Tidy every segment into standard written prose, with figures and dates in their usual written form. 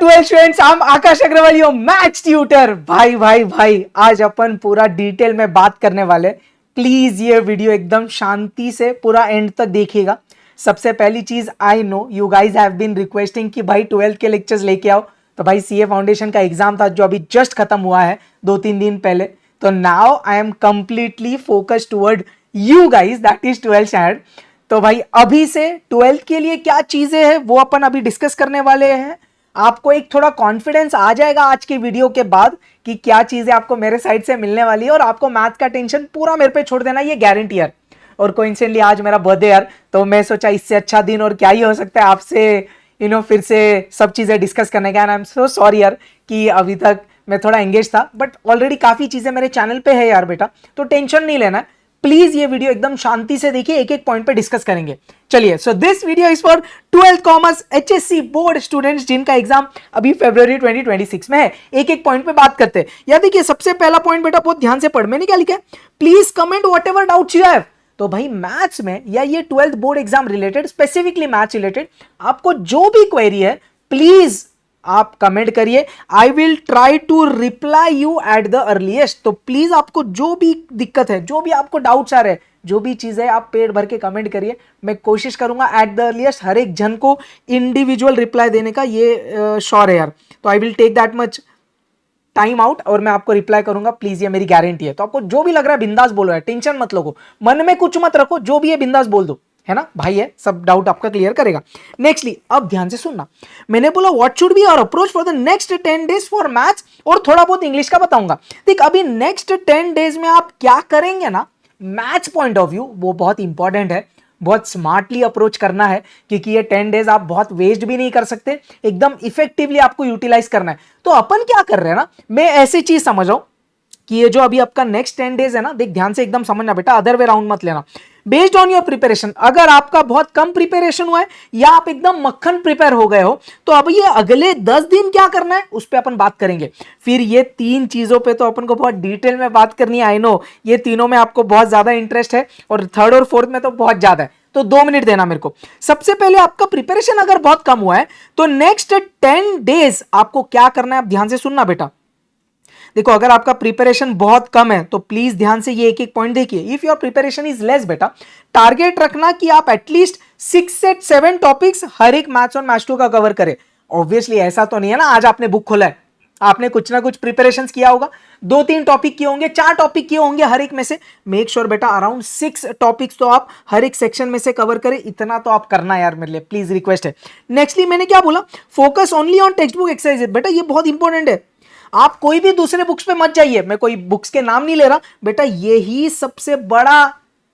Twelfth students, I am Akash Agrawal, your maths tutor. भाई आज अपन पूरा डिटेल में बात करने वाले। प्लीज ये वीडियो एकदम शांति से पूरा एंड तक देखिएगा। सबसे पहली चीज, I know you guys have been requesting कि भाई 12th के लेक्चर्स लेके आओ। तो भाई सीए फाउंडेशन का एग्जाम था जो अभी जस्ट खत्म हुआ है 2-3 दिन पहले। तो now I am completely focused toward you guys, that is 12th standard. तो भाई अभी से 12th के लिए क्या चीजें हैं वो अपन अभी डिस्कस करने वाले हैं। आपको एक थोड़ा कॉन्फिडेंस आ जाएगा आज की वीडियो के बाद कि क्या चीजें आपको मेरे साइड से मिलने वाली है, और आपको मैथ का टेंशन पूरा मेरे पे छोड़ देना, ये गारंटी यार। और कोइंसिडेंटली आज मेरा बर्थडे यार, तो मैं सोचा इससे अच्छा दिन और क्या ही हो सकता है आपसे फिर से सब चीजें डिस्कस करने का। आई एम सो सॉरी यार कि अभी तक मैं थोड़ा एंगेज था, बट ऑलरेडी काफी चीजें मेरे चैनल पे है यार बेटा, तो टेंशन नहीं लेना। प्लीज ये वीडियो एकदम शांति से देखिए, एक एक पॉइंट पे डिस्कस करेंगे। चलिए, so this video is for 12th commerce HSC board students जिनका एग्जाम अभी फरवरी 2026 में है। एक एक पॉइंट पे बात करते हैं। या देखिए, सबसे पहला पॉइंट बेटा बहुत ध्यान से पढ़, मैंने क्या लिखा है, please comment whatever doubts you have. तो भाई मैथ्स में या ये 12th board exam related, specifically maths related आपको जो भी क्वेरी है प्लीज आप कमेंट करिए। I will try to reply you at the earliest. तो प्लीज आपको जो भी दिक्कत है, जो भी आपको डाउट्स आ रहे हैं, जो भी चीजें आप पेट भर के कमेंट करिए। मैं कोशिश करूंगा एट द अर्लीस्ट हर एक जन को इंडिविजुअल रिप्लाई देने का, ये श्योर है यार। तो I will take that much time out और मैं आपको रिप्लाई करूंगा, प्लीज, ये मेरी गारंटी है। तो आपको जो भी लग रहा है बिंदास बोलो यार, टेंशन मत लो, मन में कुछ मत रखो, जो भी है बिंदास बोल दो, है ना भाई, है सब डाउट आपका क्लियर करेगा। नेक्स्टली अब ध्यान से सुनना, मैंने बोला what should be our approach for the next 10 days for maths, और थोड़ा बहुत इंग्लिश का बताऊंगा। देख, अभी नेक्स्ट 10 डेज में आप क्या करेंगे ना, मैथ्स पॉइंट ऑफ व्यू वो बहुत इंपॉर्टेंट है, बहुत स्मार्टली अप्रोच करना है, क्योंकि ये 10 डेज आप बहुत वेस्ट भी नहीं कर सकते, एकदम इफेक्टिवली आपको यूटिलाइज करना है। तो अपन क्या कर रहे हैं ना, मैं ऐसी चीज समझ रहा हूं कि ये जो अभी आपका नेक्स्ट 10 डेज है ना, देख ध्यान से एकदम समझना बेटा, अदर वे राउंड मत लेना। बेस्ड ऑन योर प्रिपरेशन, अगर आपका बहुत कम प्रिपरेशन हुआ है या आप एकदम मक्खन प्रिपेयर हो गए हो, तो अब ये अगले 10 दिन क्या करना है उस पर अपन बात करेंगे। फिर ये 3 चीजों पे तो अपन को बहुत डिटेल में बात करनी है। आई नो ये तीनों में आपको बहुत ज्यादा इंटरेस्ट है, और 3rd और 4th में तो बहुत ज्यादा है, तो 2 मिनट देना मेरे को। सबसे पहले आपका प्रिपरेशन अगर बहुत कम हुआ है तो नेक्स्ट 10 डेज आपको क्या करना है, आप ध्यान से सुनना बेटा। देखो, अगर आपका प्रिपरेशन बहुत कम है तो प्लीज ध्यान से ये एक एक पॉइंट देखिए। If your preparation is less बेटा, टारगेट रखना कि आप एटलीस्ट 6 से 7 टॉपिक्स हर एक मैथ्स और मैथ्स 2 का कवर करें। ऑब्वियसली ऐसा तो नहीं है ना आज आपने बुक खोला है, आपने कुछ ना कुछ प्रिपरेशन किया होगा, 2-3 टॉपिक किए होंगे, 4 टॉपिक किए होंगे हर एक में से। मेक श्योर बेटा अराउंड 6 टॉपिक्स तो आप हर एक सेक्शन में से कवर करें, इतना तो आप करना यार, मेरे लिए प्लीज रिक्वेस्ट है। नेक्स्टली मैंने क्या बोला, focus only on text book exercise. बेटा ये बहुत इंपॉर्टेंट है, आप कोई भी दूसरे बुक्स पे मत जाइए। मैं कोई बुक्स के नाम नहीं ले रहा बेटा, यही सबसे बड़ा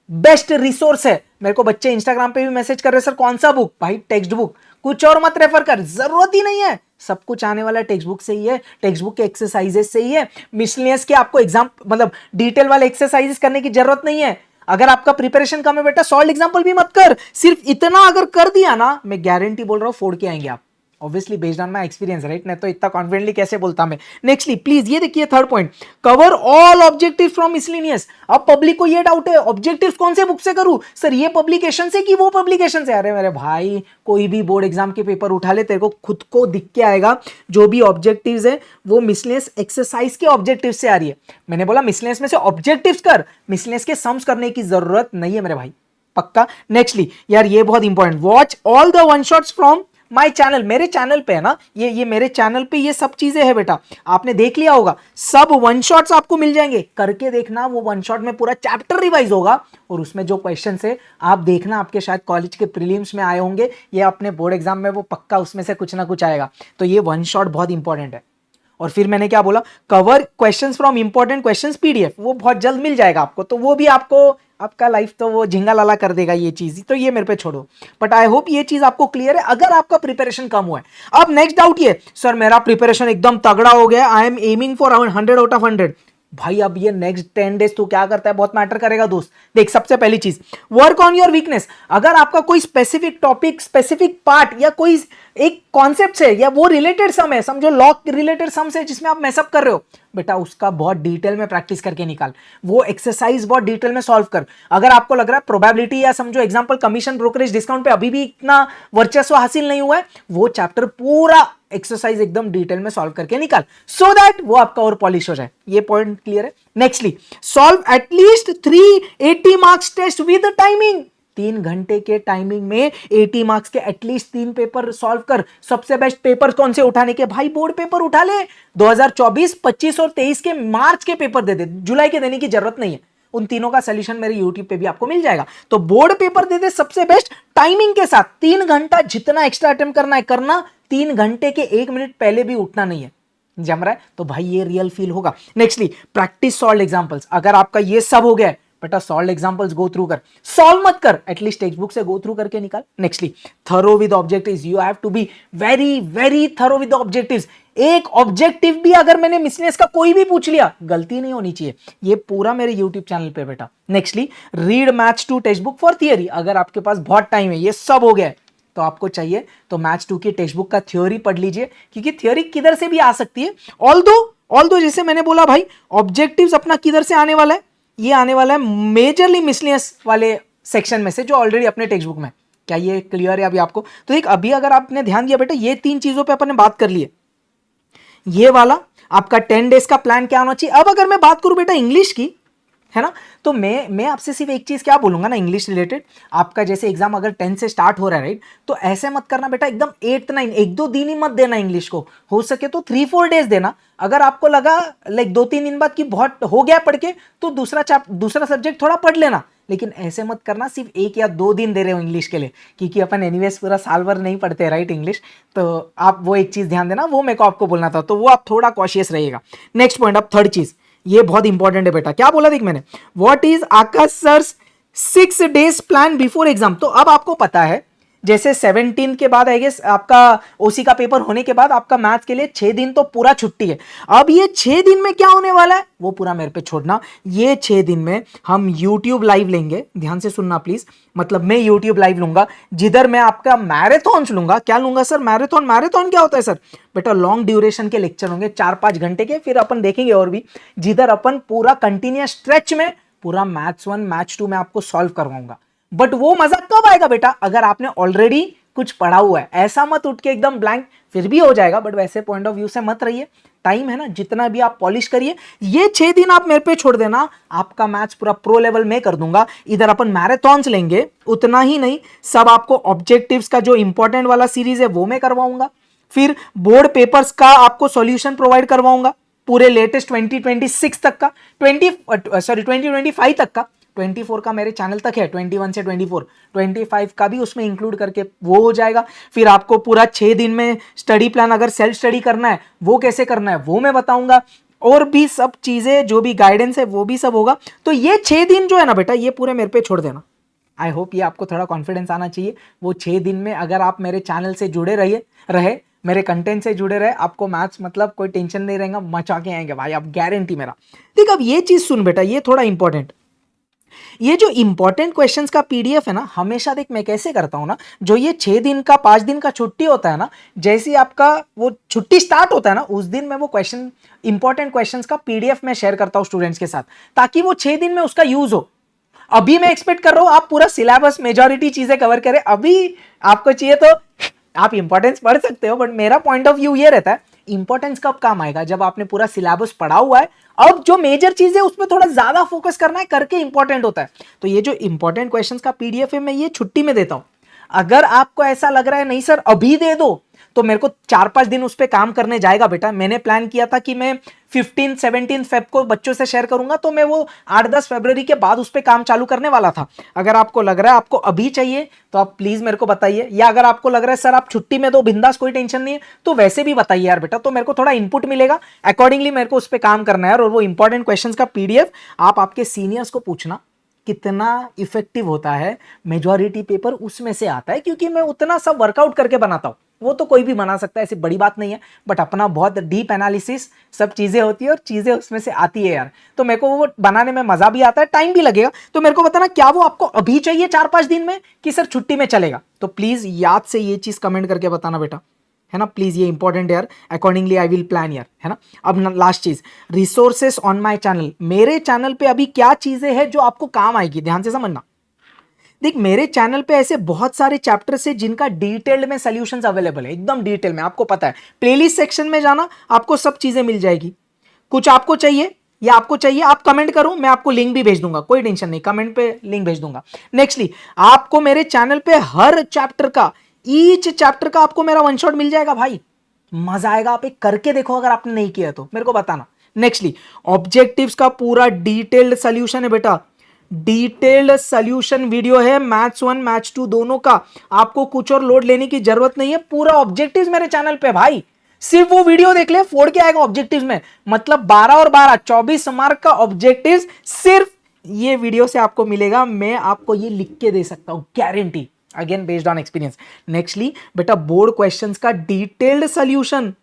बेस्ट रिसोर्स है। मेरे को बच्चे इंस्टाग्राम पे भी मैसेज कर रहे, सर कौन सा बुक? भाई टेक्स्ट बुक, कुछ और मत रेफर कर, जरूरत ही नहीं है। सब कुछ आने वाला टेक्स्ट बुक से ही है, टेक्स्ट बुक के एक्सरसाइजेस से ही है। मिसलेनियस के आपको एग्जाम मतलब डिटेल वाले एक्सरसाइजेस करने की जरूरत नहीं है। अगर आपका प्रिपरेशन कम है बेटा, सॉल्व एग्जाम्पल भी मत कर, सिर्फ इतना अगर कर दिया ना, मैं गारंटी बोल रहा हूं फोड़ के आएंगे आप। Obviously based on my experience, right, नहीं तो इतना कॉन्फिडेंटली कैसे बोलता मैं। नेक्स्टली प्लीज ये देखिए 3rd point, cover all objectives from miscellaneous. अब पब्लिक को ये डाउट है, ऑब्जेक्टिव्स कौन से बुक से करूं सर, ये पब्लिकेशन से कि वो पब्लिकेशन से? अरे मेरे भाई, कोई भी बोर्ड एग्जाम के पेपर उठा ले, तेरे को खुद को दिख के आएगा जो भी ऑब्जेक्टिव्स है वो मिसलेनियस एक्सरसाइज के ऑब्जेक्टिव से आ रही है। मैंने बोला मिसलेनियस में से ऑब्जेक्टिव्स कर, मिसलेनियस के सम्स करने की जरूरत नहीं है मेरे भाई, पक्का। नेक्स्टली यार ये बहुत important, watch all the one shots from my channel. मेरे चैनल पे है ना, ये मेरे चैनल पे ये सब चीजें है बेटा, आपने देख लिया होगा, सब वन शॉट्स आपको मिल जाएंगे, करके देखना। वो वन शॉट में पूरा चैप्टर रिवाइज होगा, और उसमें जो क्वेश्चन है आप देखना, आपके शायद कॉलेज के प्रीलिम्स में आए होंगे या अपने बोर्ड एग्जाम में, वो पक्का उसमें से कुछ ना कुछ आएगा। तो ये वन शॉट बहुत इंपॉर्टेंट है। और फिर मैंने क्या बोला, cover questions from important questions PDF, वो बहुत जल्द मिल जाएगा आपको, तो वो भी आपको आपका लाइफ तो वो झिंगा लाला कर देगा ये चीज, तो ये मेरे पे छोड़ो। बट आई होप ये चीज आपको क्लियर है अगर आपका प्रिपरेशन कम हुआ है। अब नेक्स्ट डाउट ये, सर मेरा प्रिपरेशन एकदम तगड़ा हो गया, I am aiming for 100 out of 100। भाई अब ये नेक्स्ट 10 डेज तो क्या करता है, बहुत मैटर करेगा दोस्त। देख, सबसे पहली चीज, वर्क ऑन योर वीकनेस। अगर आपका कोई स्पेसिफिक टॉपिक, स्पेसिफिक पार्ट या कोई एक कॉन्सेप्ट है या वो रिलेटेड सम है, समझो लॉ रिलेटेड सम है जिसमें आप मैसअप कर रहे हो, बेटा उसका बहुत डिटेल में प्रैक्टिस करके निकाल, वो एक्सरसाइज बहुत डिटेल में सॉल्व कर। अगर आपको लग रहा है प्रोबेबिलिटी या समझो एग्जांपल कमीशन ब्रोकरेज डिस्काउंट पे अभी भी इतना वर्चस्व हासिल नहीं हुआ है, वो चैप्टर पूरा एक्सरसाइज एकदम डिटेल में सॉल्व करके निकाल, सो दैट वो आपका और पॉलिश हो जाए। ये पॉइंट क्लियर है। Nextly, solve at least 380 marks test with timing. 3 घंटे के टाइमिंग में 80 मार्क्स के एटलीस्ट 3 पेपर सॉल्व कर। सबसे बेस्ट पेपर कौन से उठाने के? भाई बोर्ड पेपर उठा ले। 2024, 25 और 23 के मार्च के पेपर दे दे, जुलाई के देने की जरूरत नहीं है। उन तीनों का सोल्यूशन मेरे यूट्यूब पे भी आपको मिल जाएगा। तो बोर्ड पेपर दे दे सबसे बेस्ट टाइमिंग के साथ। 3 घंटा जितना एक्स्ट्रा अटेम्प्ट करना है करना, 3 घंटे के 1 मिनट पहले भी उठना नहीं है। जम रहा है? तो भाई ये रियल फील होगा। Nextly, practice solve examples. अगर आपका ये सब हो गया बेटा, सॉल्व एग्जांपल्स गो थ्रू कर, सॉल्व मत कर, एटलीस्ट टेक्स्ट बुक से गो थ्रू करके निकाल। Nextly, thorough with objectives. You have to be very very thorough with objectives. एक ऑब्जेक्टिव भी अगर मैंने मिसलेनियस का कोई भी पूछ लिया, गलती नहीं होनी चाहिए। ये पूरा मेरे यूट्यूब चैनल पे बेटा। Nextly, read maths 2 text book for theory. अगर आपके पास बहुत टाइम है, ये सब हो गया है, तो आपको चाहिए तो मैथ्स 2 की टेक्स्ट बुक का थ्योरी पढ़ लीजिए, क्योंकि थ्योरी किधर से भी आ सकती है। ऑल्दो जैसे मैंने बोला भाई, ऑब्जेक्टिव्स अपना किधर से आने वाला है? ये आने वाला है मेजरली मिसलेनियस वाले सेक्शन में से, जो ऑलरेडी अपने टेक्स्ट बुक में। क्या ये क्लियर है अभी आपको? तो एक अभी अगर आपने ध्यान दिया बेटा, ये 3 चीजों पे अपन ने बात कर ली है। ये वाला आपका 10 डेज का प्लान क्या होना चाहिए। अब अगर मैं बात करूं बेटा इंग्लिश की, है ना, तो मैं आपसे सिर्फ एक चीज क्या बोलूंगा ना इंग्लिश रिलेटेड। आपका जैसे एग्जाम अगर 10 से स्टार्ट हो रहा है, राइट, तो ऐसे मत करना बेटा एकदम 8, 9, 1-2 दिन ही मत देना इंग्लिश को। हो सके तो 3-4 डेज देना। अगर आपको लगा लाइक 2-3 दिन बाद कि बहुत हो गया पढ़ के, तो दूसरा सब्जेक्ट थोड़ा पढ़ लेना। लेकिन ऐसे मत करना सिर्फ 1 या 2 दिन दे रहे हो इंग्लिश के लिए, क्योंकि अपन एनीवेज पूरा साल भर नहीं पढ़ते राइट इंग्लिश। तो आप वो एक चीज ध्यान देना, वो मेरे को आपको बोलना था, तो वो आप थोड़ा कॉशियस रहिएगा। नेक्स्ट पॉइंट, अब थर्ड चीज, ये बहुत इंपॉर्टेंट है बेटा। क्या बोला देख मैंने, what is Akash sir's 6 days plan before exam. तो अब आपको पता है जैसे 17 के बाद आई गेस आपका ओसी का पेपर होने के बाद आपका मैथ्स के लिए 6 दिन तो पूरा छुट्टी है। अब ये 6 दिन में क्या होने वाला है वो पूरा मेरे पे छोड़ना। ये 6 दिन में हम YouTube लाइव लेंगे, ध्यान से सुनना प्लीज। मतलब मैं YouTube लाइव लूंगा, जिधर मैं आपका मैराथन लूंगा। क्या लूंगा सर? मैराथन क्या होता है सर? बेटा लॉन्ग ड्यूरेशन के लेक्चर होंगे 4-5 घंटे के, फिर अपन देखेंगे और भी, जिधर अपन पूरा कंटिन्यूअस स्ट्रेच में पूरा मैथ्स 1 मैथ्स 2 में आपको सॉल्व करवाऊंगा। बट वो मजा कब आएगा बेटा? अगर आपने ऑलरेडी कुछ पढ़ा हुआ है। ऐसा मत उठ के एकदम ब्लैंक, फिर भी हो जाएगा बट वैसे पॉइंट ऑफ व्यू से मत रहिए। टाइम है ना, जितना भी आप पॉलिश करिए। ये 6 दिन आप मेरे पे छोड़ देना, आपका मैथ्स पूरा प्रो लेवल में कर दूंगा। इधर अपन मैराथन्स लेंगे, उतना ही नहीं, सब आपको ऑब्जेक्टिव्स का जो इंपॉर्टेंट वाला सीरीज है वो मैं करवाऊंगा। फिर बोर्ड पेपर्स का आपको सॉल्यूशन प्रोवाइड करवाऊंगा, पूरे लेटेस्ट 2026 तक का, 2025 तक का। 24 का मेरे चैनल तक है, 21 से 24, 25 का भी उसमें इंक्लूड करके वो हो जाएगा। फिर आपको पूरा 6 दिन में स्टडी प्लान अगर सेल्फ स्टडी करना है वो कैसे करना है वो मैं बताऊंगा। और भी सब चीजें जो भी गाइडेंस है वो भी सब होगा। तो ये 6 दिन जो है ना बेटा, ये पूरे मेरे पे छोड़ देना। आई होप ये आपको थोड़ा कॉन्फिडेंस आना चाहिए। वो 6 दिन में अगर आप मेरे चैनल से जुड़े रहे मेरे कंटेंट से जुड़े रहे, आपको मैथ्स मतलब कोई टेंशन नहीं रहेगा, मचा के आएंगे भाई आप, गारंटी मेरा। ठीक, अब ये चीज सुन बेटा, ये थोड़ा इंपॉर्टेंट, ये जो इंपॉर्टेंट क्वेश्चंस का पीडीएफ है ना, हमेशा देख मैं कैसे करता हूं ना, जो ये 6 दिन का 5 दिन का छुट्टी होता है ना, जैसे ही आपका वो छुट्टी स्टार्ट होता है ना, उस दिन मैं वो क्वेश्चन इंपॉर्टेंट क्वेश्चंस का पीडीएफ में शेयर करता हूं स्टूडेंट्स के साथ, ताकि वो 6 दिन में उसका यूज हो। अभी मैं एक्सपेक्ट कर रहा हूं आप पूरा सिलेबस मेजॉरिटी चीजें कवर करें। अभी आपको चाहिए तो आप इंपॉर्टेंस पढ़ सकते हो, बट मेरा पॉइंट ऑफ व्यू ये रहता है इंपॉर्टेंस कब काम आएगा, जब आपने पूरा सिलेबस पढ़ा हुआ है। अब जो मेजर चीज है उसमें थोड़ा ज्यादा फोकस करना है, करके इंपॉर्टेंट होता है। तो ये जो इंपॉर्टेंट क्वेश्चंस का पीडीएफ है मैं ये छुट्टी में देता हूं। अगर आपको ऐसा लग रहा है नहीं सर अभी दे दो, तो मेरे को 4-5 दिन उस पर काम करने जाएगा बेटा। मैंने प्लान किया था कि मैं 15-17 फेब को बच्चों से शेयर करूंगा, तो मैं वो 8-10 फरवरी के बाद उस पर काम चालू करने वाला था। अगर आपको लग रहा है आपको अभी चाहिए तो आप प्लीज मेरे को बताइए, या अगर आपको लग रहा है सर आप छुट्टी में दो बिंदास कोई टेंशन नहीं है, तो वैसे भी बताइए यार बेटा, तो मेरे को थोड़ा इनपुट मिलेगा, अकॉर्डिंगली मेरे को उस पर काम करना है। और वो इंपॉर्टेंट क्वेश्चन का पीडीएफ आप आपके सीनियर्स को पूछना कितना इफेक्टिव होता है, मेजॉरिटी पेपर उसमें से आता है, क्योंकि मैं उतना सब वर्कआउट करके बनाता हूं। वो तो कोई भी बना सकता है, ऐसी बड़ी बात नहीं है, बट अपना बहुत डीप एनालिसिस सब चीजें होती है और चीजें उसमें से आती है यार। तो मेरे को वो बनाने में मजा भी आता है, टाइम भी लगेगा। तो मेरे को बताना क्या वो आपको अभी चाहिए 4-5 दिन में, कि सर छुट्टी में चलेगा। तो प्लीज याद से ये चीज कमेंट करके बताना बेटा, है ना प्लीज, ये इंपॉर्टेंट यार। अकॉर्डिंगली आई विल प्लान यार, है ना। अब लास्ट चीज, रिसोर्सेस ऑन माय चैनल। मेरे चैनल पे अभी क्या चीजें हैं जो आपको काम आएगी, ध्यान से समझना। देख मेरे चैनल पे ऐसे बहुत सारे चैप्टर्स है जिनका डिटेल्ड में सॉल्यूशंस अवेलेबल है, एकदम डिटेल में, आपको पता है। प्लेलिस्ट सेक्शन में जाना, आपको सब चीजें मिल जाएगी। कुछ आपको चाहिए या आपको चाहिए, आप कमेंट करो, मैं आपको लिंक भी भेज दूंगा, कोई टेंशन नहीं, कमेंट पे लिंक भेज दूंगा। नेक्स्टली आपको मेरे चैनल पे हर चैप्टर का, ईच चैप्टर का आपको मेरा वन शॉट मिल जाएगा भाई, मजा आएगा। आप एक करके देखो, अगर आपने नहीं किया तो मेरे को बताना। नेक्स्टली ऑब्जेक्टिव्स का पूरा डिटेल्ड सॉल्यूशन है बेटा, डिटेल्ड सॉल्यूशन वीडियो है, मैथ्स 1 मैथ्स 2 दोनों का। आपको कुछ और लोड लेने की जरूरत नहीं है, पूरा ऑब्जेक्टिव्स मेरे चैनल पे भाई, सिर्फ वो वीडियो देख ले, फोड़ के आएगा ऑब्जेक्टिव्स में। मतलब 12 और 12 24 मार्क का ऑब्जेक्टिव्स सिर्फ ये वीडियो से आपको मिलेगा। मैं आपको ये लिख के दे सकता हूं, guarantee, again based on experience. Nextly बेटा बोर्ड क्वेश्चंस का detailed solution,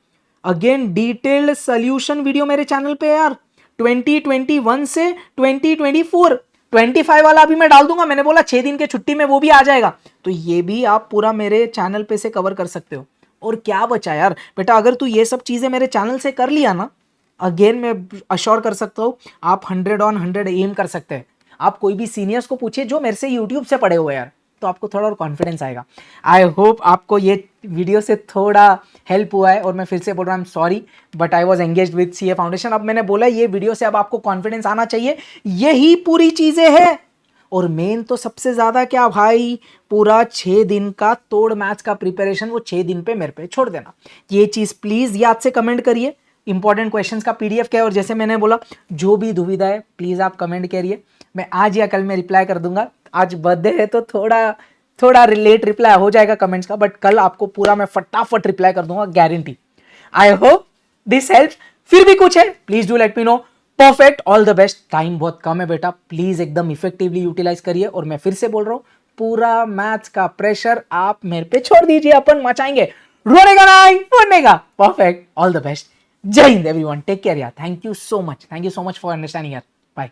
again detailed solution video मेरे चैनल पे यार, 2021 से 2024, 25 वाला अभी मैं डाल दूंगा, मैंने बोला 6 दिन के छुट्टी में वो भी आ जाएगा, तो ये भी आप पूरा मेरे चैनल पे से कवर कर सकते हो। और क्या बचा यार बेटा, अगर तू ये सब चीजें मेरे चैनल से कर लिया ना, अगेन मैं अश्योर कर सकता हूं आप 100 ऑन 100 एम कर सकते हैं। आप कोई भी सीनियर्स को पूछिए जो मेरे से यूट्यूब से पढ़े हुए यार, तो आपको थोड़ा और कॉन्फिडेंस आएगा। आई होप आपको ये वीडियो से थोड़ा हेल्प हुआ है, और मैं फिर से बोल रहा हूँ I am sorry but I was engaged with CA foundation. अब मैंने बोला ये वीडियो से अब आपको कॉन्फिडेंस आना चाहिए, यही पूरी चीजें हैं। और मेन तो सबसे ज्यादा क्या भाई, पूरा 6 दिन का तोड़ मैथ्स का प्रिपरेशन, वो 6 दिन पे मेरे पे छोड़ देना। ये चीज प्लीज याद से कमेंट करिए, इंपॉर्टेंट क्वेश्चंस का पीडीएफ क्या है, और जैसे मैंने बोला जो भी दुविधा है प्लीज आप कमेंट करिए, मैं आज या कल में रिप्लाई कर दूंगा। आज बर्थडे है तो थोड़ा लेट रिप्लाई हो जाएगा कमेंट्स का, बट कल आपको पूरा मैं फटाफट रिप्लाई कर दूंगा, guarantee. I hope this help. फिर भी कुछ है please do let me know. Perfect, all the best. Time बहुत कम है बेटा, प्लीज एकदम इफेक्टिवली यूटिलाइज करिए, और मैं फिर से बोल रहा हूं पूरा मैथ्स का प्रेशर आप मेरे पे छोड़ दीजिए, अपन मचाएंगे, रोनेगा नहीं फोड़नेगा। Perfect, all the best. जय हिंद एवरीवन, टेक केयर यार, thank you so much for understanding यार, बाय।